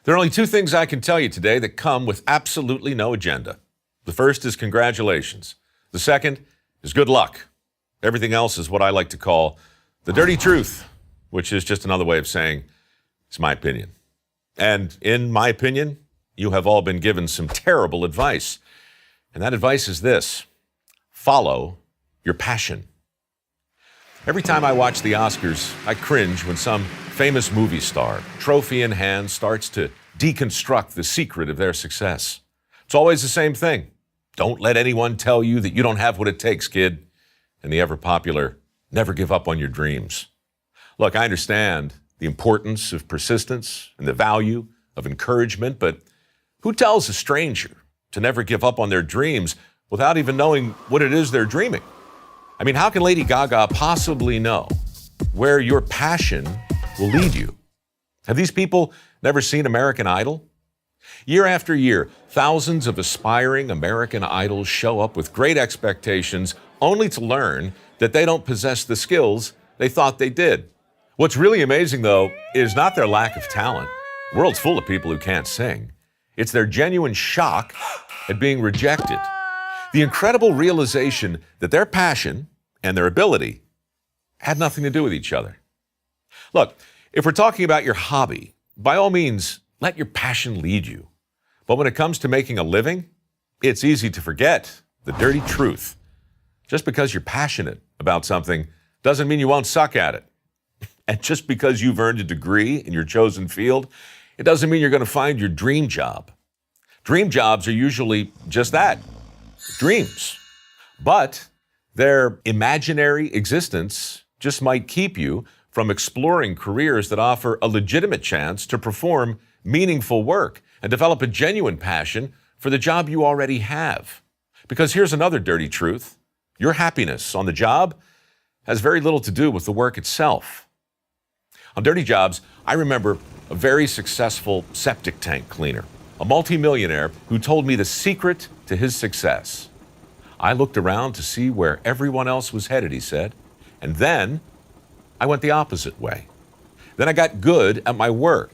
There are only two things I can tell you today that come with absolutely no agenda. The first is congratulations. The second is good luck. Everything else is what I like to call the dirty truth, which is just another way of saying it's my opinion. And in my opinion, you have all been given some terrible advice. And that advice is this: follow your passion. Every time I watch the Oscars, I cringe when some famous movie star, trophy in hand, starts to deconstruct the secret of their success. It's always the same thing. Don't let anyone tell you that you don't have what it takes, kid. And the ever-popular, never give up on your dreams. Look, I understand the importance of persistence and the value of encouragement, but who tells a stranger to never give up on their dreams without even knowing what it is they're dreaming? I mean, how can Lady Gaga possibly know where your passion will lead you? Have these people never seen American Idol? Year after year, thousands of aspiring American Idols show up with great expectations, only to learn that they don't possess the skills they thought they did. What's really amazing, though, is not their lack of talent. The world's full of people who can't sing. It's their genuine shock at being rejected. The incredible realization that their passion and their ability had nothing to do with each other. Look, if we're talking about your hobby, by all means, let your passion lead you. But when it comes to making a living, it's easy to forget the dirty truth. Just because you're passionate about something doesn't mean you won't suck at it. And just because you've earned a degree in your chosen field, it doesn't mean you're going to find your dream job. Dream jobs are usually just that, dreams. But their imaginary existence just might keep you from exploring careers that offer a legitimate chance to perform meaningful work and develop a genuine passion for the job you already have. Because here's another dirty truth: your happiness on the job has very little to do with the work itself. On Dirty Jobs, I remember a very successful septic tank cleaner, a multimillionaire who told me the secret to his success. I looked around to see where everyone else was headed, he said, and then I went the opposite way. Then I got good at my work.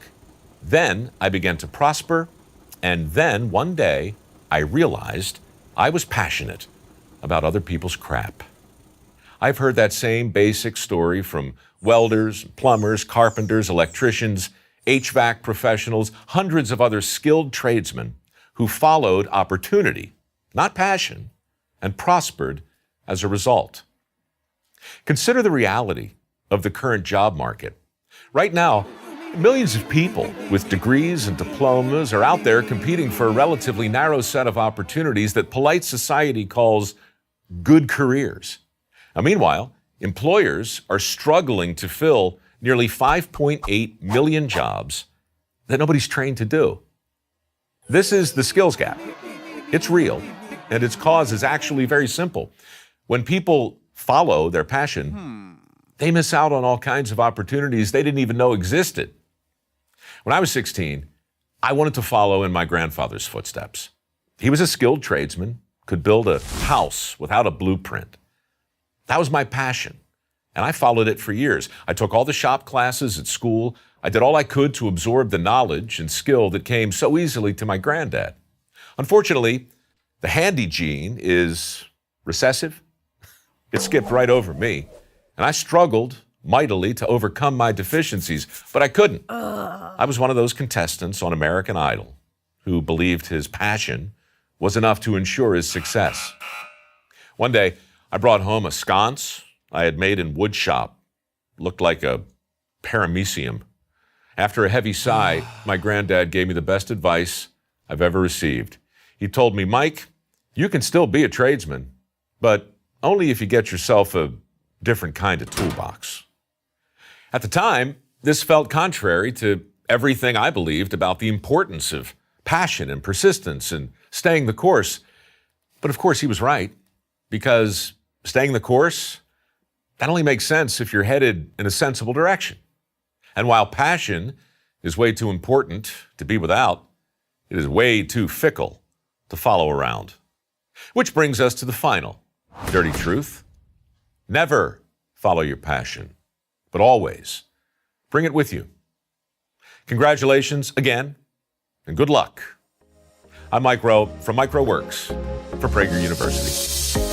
Then I began to prosper, and then one day I realized I was passionate about other people's crap. I've heard that same basic story from welders, plumbers, carpenters, electricians, HVAC professionals, hundreds of other skilled tradesmen who followed opportunity, not passion, and prospered as a result. Consider the reality of the current job market. Right now, millions of people with degrees and diplomas are out there competing for a relatively narrow set of opportunities that polite society calls good careers. Now, meanwhile, employers are struggling to fill nearly 5.8 million jobs that nobody's trained to do. This is the skills gap. It's real, and its cause is actually very simple. When people follow their passion, they miss out on all kinds of opportunities they didn't even know existed. When I was 16, I wanted to follow in my grandfather's footsteps. He was a skilled tradesman, could build a house without a blueprint. That was my passion, and I followed it for years. I took all the shop classes at school. I did all I could to absorb the knowledge and skill that came so easily to my granddad. Unfortunately, the handy gene is recessive. It skipped right over me, and I struggled mightily to overcome my deficiencies, but I couldn't. I was one of those contestants on American Idol who believed his passion was enough to ensure his success. One day, I brought home a sconce I had made in wood shop. Looked like a paramecium. After a heavy sigh, my granddad gave me the best advice I've ever received. He told me, "Mike, you can still be a tradesman, but only if you get yourself a different kind of toolbox." At the time, this felt contrary to everything I believed about the importance of passion and persistence and staying the course. But of course, he was right, because staying the course, that only makes sense if you're headed in a sensible direction. And while passion is way too important to be without, it is way too fickle to follow around. Which brings us to the final dirty truth. Never follow your passion, but always bring it with you. Congratulations again and good luck. I'm Mike Rowe from MicroWorks for Prager University.